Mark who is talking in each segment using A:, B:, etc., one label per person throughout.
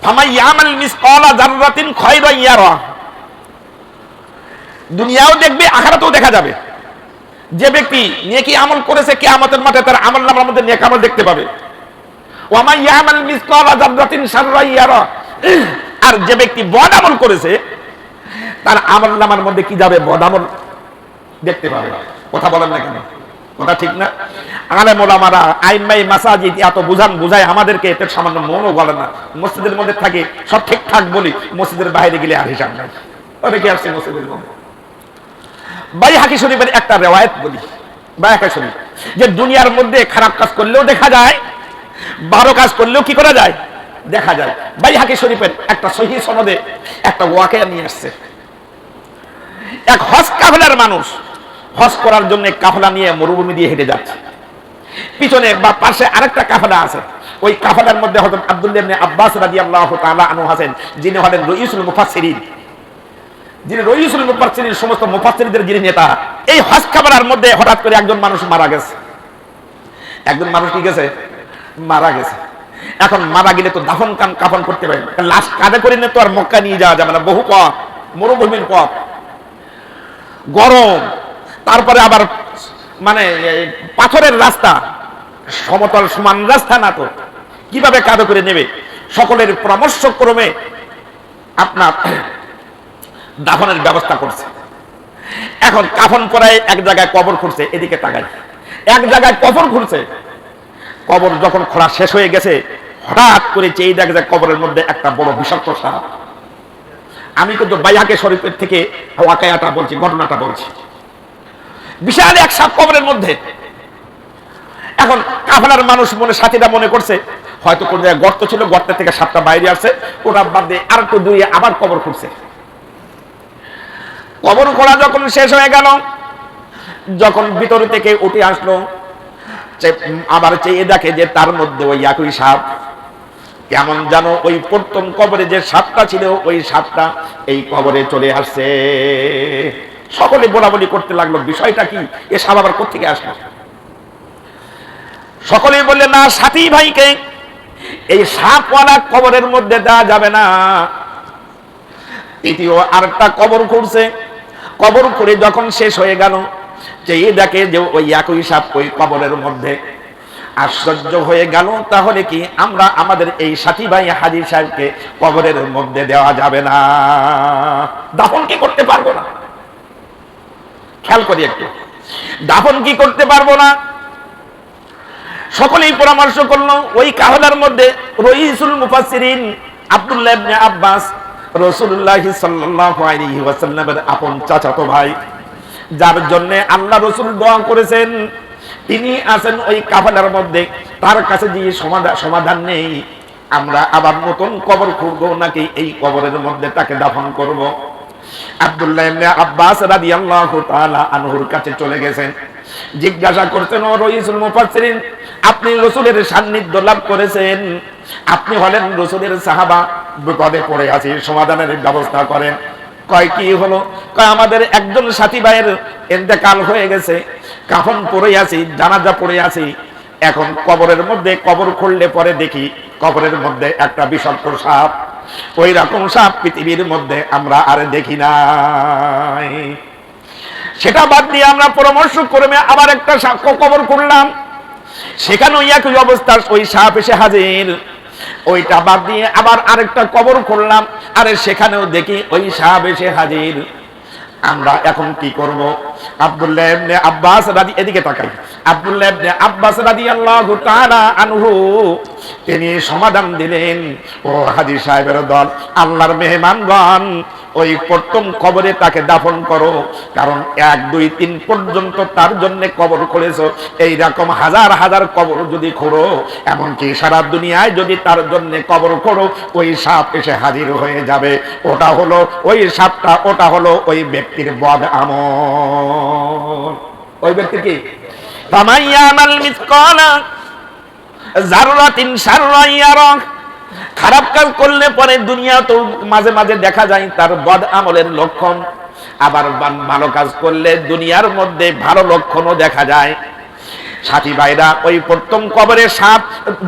A: ফামান ইয়ামাল মিসকালা যাররাতিন খায়রান ইয়ারা। দুনিয়াও দেখবে, আখিরাতেও দেখা যাবে। যে ব্যক্তি নেকি আমল করেছে কিয়ামতের মাঠে তার আমলনামার মধ্যে নেক আমল দেখতে পাবে। ওয়া মান ইয়ামাল মিসকালা যাররাতিন শাররান ইয়ারা। আর যে ব্যক্তি বদ আমল করেছে তার আমলনামার মধ্যে কি যাবে? বদ আমল দেখতে পাবে। কথা বলেন না কেন? কথা ঠিক না? আলেম ওলামারা আইম্মাই মাসাজিদ এত বুঝায় আমাদেরকে, এতে সামান্য মনও বলে না। মসজিদের মধ্যে থাকে সব ঠিকঠাক বলি, মসজিদের বাইরে গেলে আর হিসাব নাই। অনেকে আসছে মসজিদের মধ্যে। বাইহাকি শরীফের একটা রিওয়ায়াত বলি, বাইহাকি শরীফ, যে দুনিয়ার মধ্যে খারাপ কাজ করলেও দেখা যায়, ভালো কাজ করলেও কি করা যায়? দেখা যায়। বাইহাকি শরীফের একটা সহিহ সনদে একটা ওয়াকিয়া নিয়ে আসছে। এক হজ কাফেলার মানুষ হজ করার জন্য কাফেলা নিয়ে মরুভূমি দিয়ে হেঁটে যাচ্ছে। পিছনে বা পাশে আরেকটা কাফেলা আছে। ওই কাফেলার মধ্যে হযরত আব্দুল্লাহ ইবনে আব্বাস রাদিয়াল্লাহু তাআলা আনহু আছেন, যিনি হলেন রাইসুল মুফাসসিরিন, যিনি রাইসুল মুফাসসিরিন, সমস্ত মুফাসসিরদের যিনি নেতা। এই হজ কাফেলার মধ্যে হঠাৎ করে একজন মানুষ মারা গেছে। একজন মানুষ কি গেছে? মারা গেছে। এখন মারা গেলে তো দাফন কাফন করতে পারে, লাশ কাঁধে করে নিয়ে তো আর মক্কা নিয়ে যাওয়া যাবে না। বহু পথ, মরুভূমির পথ, গরম, তারপরে আবার মানে পাথরের রাস্তা, সমতল সমান রাস্তা না, তো কিভাবে কাঁধে করে নেবে? সকলের পরামর্শক্রমে আপনার দাফনের ব্যবস্থা করছে। এখন কাফন পরায় এক জায়গায় কবর খুঁড়ছে, এদিকে তাকায়, এক জায়গায় কবর খুঁড়ছে। কবর যখন খোঁড়া শেষ হয়ে গেছে, হঠাৎ করে চেয়ে দেখা যায় কবরের মধ্যে একটা বড় বিষাক্ত সাপ। আমি কিন্তু বাইহাকি শরীফের থেকে ওয়াকিয়াটা বলছি, ঘটনাটা বলছি। বিশাল এক সাপ কবরের মধ্যে। এখন কাফেলার মানুষ সাথীরা মনে করছে হয়তো কোন জায়গায় গর্ত ছিল, গর্তের থেকে সাপটা বাইরে আসছে, ওটা বাদ দিয়ে আর একটু দূরে আবার কবর খুঁড়ছে। কবর খোঁড়া যখন শেষ হয়ে গেল, যখন ভিতর থেকে উঠে আসলো, আবার চেয়ে দেখে যে তার মধ্যে ওই একই সাপ। কেমন জানো ওই প্রথম কবরে যে সাপটা ছিল, ওই সাপটা এই কবরে চলে আসছে। সকলে বলাবলি করতে লাগলো, বিষয়টা কি? এ সাপ আবার কোত্থেকে আসলো? সকলেই বললেন, না, সাথী ভাইকে এই সাপওয়ালা কবরের মধ্যে দেওয়া যাবে না। তৃতীয় আরেকটা কবর খুঁড়ছে। কবর খুঁড়ে যখন শেষ হয়ে গেল, যে দেখে যে ওই একই সাপ ওই কবরের মধ্যে। আশ্চর্য হয়ে গেল, তাহলে কি আমরা আমাদের এই সাথী ভাই হাজী সাহেবকে কবরের মধ্যে দেওয়া যাবে না? দাফন কি করতে পারবো না? খেয়াল করি একটু, দাফন কি করতে পারবো না? সকলেই পরামর্শ করলো। ওই কাফেলার মধ্যে রাইসুল মুফাসসিরিন আব্দুল্লাহ ইবনে আব্বাস, রাসূলুল্লাহ সাল্লাল্লাহু আলাইহি ওয়াসাল্লামের আপন চাচাতো ভাই, যার জন্য আল্লাহ রাসূল দোয়া করেছেন, তিনি আছেন ওই কাফেলার মধ্যে। তার কাছে যে সমাধান নেই, আমরা আবার নতুন কবর খুঁড়বো নাকি এই কবরের মধ্যে তাকে দাফন করব? আব্দুল্লাহ ইবনে আব্বাস রাদিয়াল্লাহু তাআলা আনহুর কাছে চলে গেছেন, জিজ্ঞাসা করছেন, ও রাইসুল মুফাসসিরিন, আপনি রাসূলের সান্নিধ্য লাভ করেছেন, আপনি হলেন রাসূলের সাহাবা, বিপদে পড়ে আছি, সমাধানের ব্যবস্থা করেন। কয় কি হলো? কয় আমাদের একজন সাথী ভাইয়ের ইন্তেকাল হয়ে গেছে, কাফন পরে আছি, জানাজা পড়ে আছি। এখন কবরের মধ্যে কবর খুললে পরে দেখি কবরের মধ্যে একটা বিষাক্ত সাপ। ওই রকম সাপ পৃথিবীর মধ্যে আমরা আর দেখি নাই। সেটা বাদ দিয়ে আমরা পরামর্শ করে আবার একটা কবর খুললাম, সেখানেও একই অবস্থা, ওই সাপ এসে হাজির। ওইটা বাদ দিয়ে আবার আরেকটা কবর খুললাম, আরে সেখানেও দেখি ওই সাপ এসে হাজির। আমরা এখন কি করব? আব্দুল্লাহ ইবনে আব্বাস এদিকে তাকাই, আব্দুল্লাহ ইবনে আব্বাস রাদিয়াল্লাহু তাআলা আনহু তিনি সমাধান দিলেন, ও হাজী সাহেবের দল, আল্লাহর মেহমানগণ, ওই প্রথম কবরে তাকে দাফন করো, কারণ 1, 2, 3 পর্যন্ত তার জন্য কবর করেছো। এইরকম হাজার হাজার কবর যদি খোঁড়ো, এমনকি সারা দুনিয়ায় যদি তার জন্য কবর খোঁড়ো, ওই সাপ এসে হাজির হয়ে যাবে। ওটা হলো ওই সাপটা, ওটা হলো ওই ব্যক্তির বদ আমল। ওই ব্যক্তি কি? ফামাইয়ামাল মিসকালা যাররাতিন শাররান ইয়ারা। খারাপ কাজ করলে পরে দুনিয়া তো মাঝে মাঝে দেখা যায় তার বদ আমলের লক্ষণ, আবার ভালো কাজ করলে দুনিয়ার মধ্যে ভালো লক্ষণও দেখা যায়। সাথী ভাইরা ওই প্রথম কবরে সাপ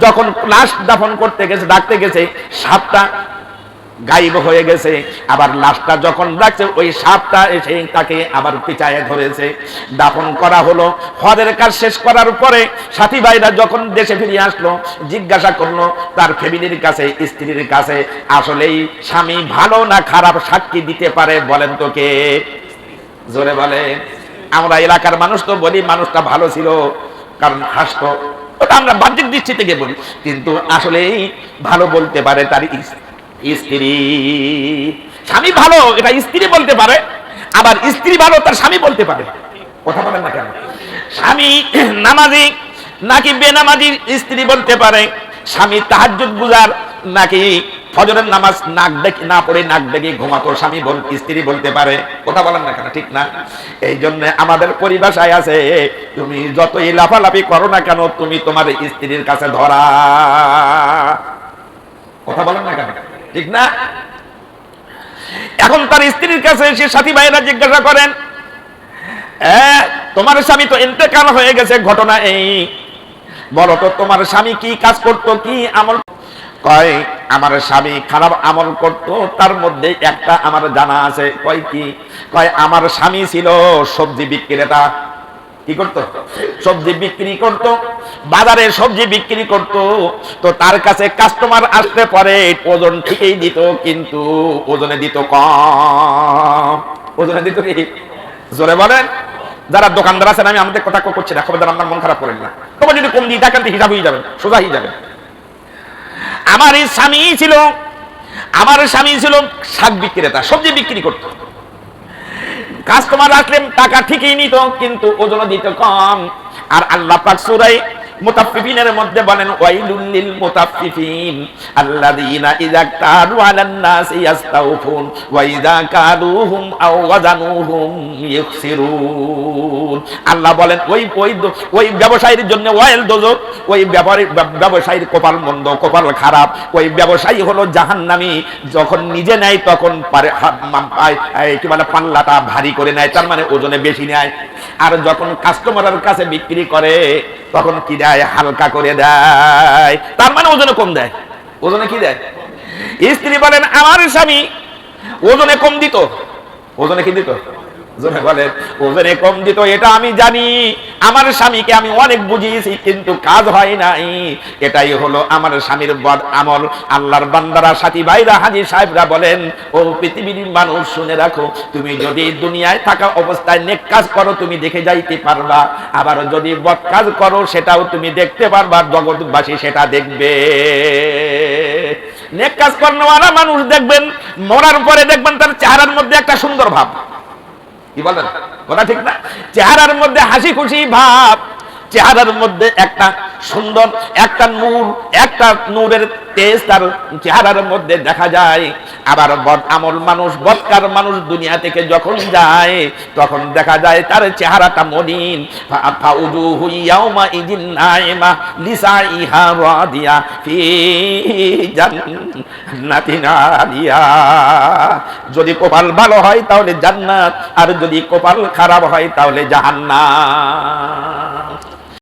A: যখন লাশ দাফন করতে গেছে, ডাকতে গেছে, সাপটা গায়েব হয়ে গেছে। আবার লাশটা যখন ডাকছে ওই সাপটা এসে তাকে আবার পিছায় ধরেছে। দাফন করা হলো। হজের কাজ শেষ করার পরে সাথী ভাইরা যখন দেশে ফিরে আসলো, জিজ্ঞাসা করলো তার ফ্যামিলির কাছে, স্ত্রীর কাছে, আসলেই স্বামী ভালো না খারাপ সাক্ষী দিতে পারে বলেন তো কে? জোরে বলে। আমরা এলাকার মানুষ তো বলি মানুষটা ভালো ছিল, কারণ হাসতো, ওটা আমরা বাহ্যিক দৃষ্টি থেকে বলি, কিন্তু আসলেই ভালো বলতে পারে তার স্ত্রী। স্বামী ভালো এটা স্ত্রী বলতে পারে, আবার স্ত্রী ভালো তার স্বামী বলতে পারে। কথা বলেন না কেন? স্বামী নামাজি নাকি বেনামাজি স্ত্রী বলতে পারে, স্বামী তাহাজ্জুদ গুজার নাকি ফজরের নামাজ নাক দেখে না পড়ে নাক দেখে ঘুমাতো স্বামী স্ত্রী বলতে পারে। কথা বলেন না কেন? ঠিক না? এই জন্য আমাদের পরিভাষায় আছে, তুমি যতই লাফালাফি করো না কেন তুমি তোমার স্ত্রীর কাছে ধরা। কথা বলেন না কেন? ঠিক না? এখন তার স্ত্রীর কাছে এসে সাথী ভাইরা জিজ্ঞাসা করেন, তোমার স্বামী তো ইন্তেকাল হয়ে গেছে, ঘটনা এই, বলো তো তোমার স্বামী কি কাজ করতো, কি আমল? কয় আমার স্বামী খারাপ আমল করতো, তার মধ্যে একটা আমার জানা আছে। কয় কি? কয় আমার স্বামী ছিল সবজি বিক্রেতা। কি করতো? সবজি বিক্রি করতো, বাজারে সবজি বিক্রি করতো। তো তার কাছে কাস্টমার আসতে পারে ওজন ঠিকই দিত, কিন্তু ওজনে দিত কম। ওজনে দিত কি? জোরে বলেন। যারা দোকানদার আছেন, আমি আমাদের কথা করছি না, খবরদার আপনার মন খারাপ করেন না। তোমার যদি কম দিয়ে দেখেন হিসাব হয়ে যাবেন, সোজা হয়ে যাবেন। আমার স্বামী ছিল শাক বিক্রেতা, সবজি বিক্রি করত। কাস্টমার আসলে টাকা ঠিকই নিত, কিন্তু ওজন দিত কম। আর আল্লাহ পাক সূরা মুতাফফিফিনের মধ্যে বলেন, ওয়াইলুল লিল মুতাফফিফিন আল্লাযীনা ইযা কালু আলান নাসি ইস্তাউফুন ওয়া ইযা কালুহুম আও ওয়াজানুহুম ইখসিরুন। আল্লাহ বলেন ওই ব্যবসায়ীর জন্য ওয়াইল দোজক, ওই ব্যবসায়ীর কপাল মন্দ, কপাল খারাপ। ওই ব্যবসায়ী হলো জাহান্নামী, যখন নিজে নেয় তখন পারে কি বলে পাল্লাটা ভারী করে নেয়, তার মানে ওজনে বেশি নেয়। আর যখন কাস্টমারের কাছে বিক্রি করে তখন কি দেয়? হালকা করে দেয়, তার মানে ওজনে কম দেয়। ওজনে কি দেয়? স্ত্রী বলেন আমার স্বামী ওজনে কম দিত। ওজনে কি দিত? বলেন ওজনে কম দিত, এটা আমি জানি। আমার স্বামীকে আমি অনেক বুঝিয়েছি, কিন্তু কাজ হয় নাই। এটাই হলো আমার স্বামীর বদ আমল। আল্লাহর বান্দারা, সাথী ভাইরা, হাজী সাহেবরা বলেন, ও পৃথিবীর মানুষ শুনে রাখো, তুমি যদি দুনিয়ায় থাকা অবস্থায় নেক কাজ করো তুমি দেখে যাইতে পারবা, আবার যদি বদ কাজ করো সেটাও তুমি দেখতে পারবা, জগৎবাসী সেটা দেখবে। নেক কাজ করার মানুষ দেখবেন মরার পরে দেখবেন তার চেহারার মধ্যে একটা সুন্দর ভাব। কি বলেন? কথা ঠিক না? চেহারার মধ্যে হাসি খুশি ভাব, চেহারার মধ্যে একটা সুন্দর একটা নূর, একটা নূরের তেজ তার চেহারার মধ্যে দেখা যায়। আবার বদ আমল মানুষ, বদকার মানুষ দুনিয়া থেকে যখন যায় তখন দেখা যায় তার চেহারাটা মলিন। ফাউজুহু ইয়াউমা ইদিন নাইমা লিসাইহা রাদিয়া ফি জান্নাতিন আলিয়া। যদি কপাল ভালো হয় তাহলে জান্নাত, আর যদি কপাল খারাপ হয় তাহলে জাহান্নাম।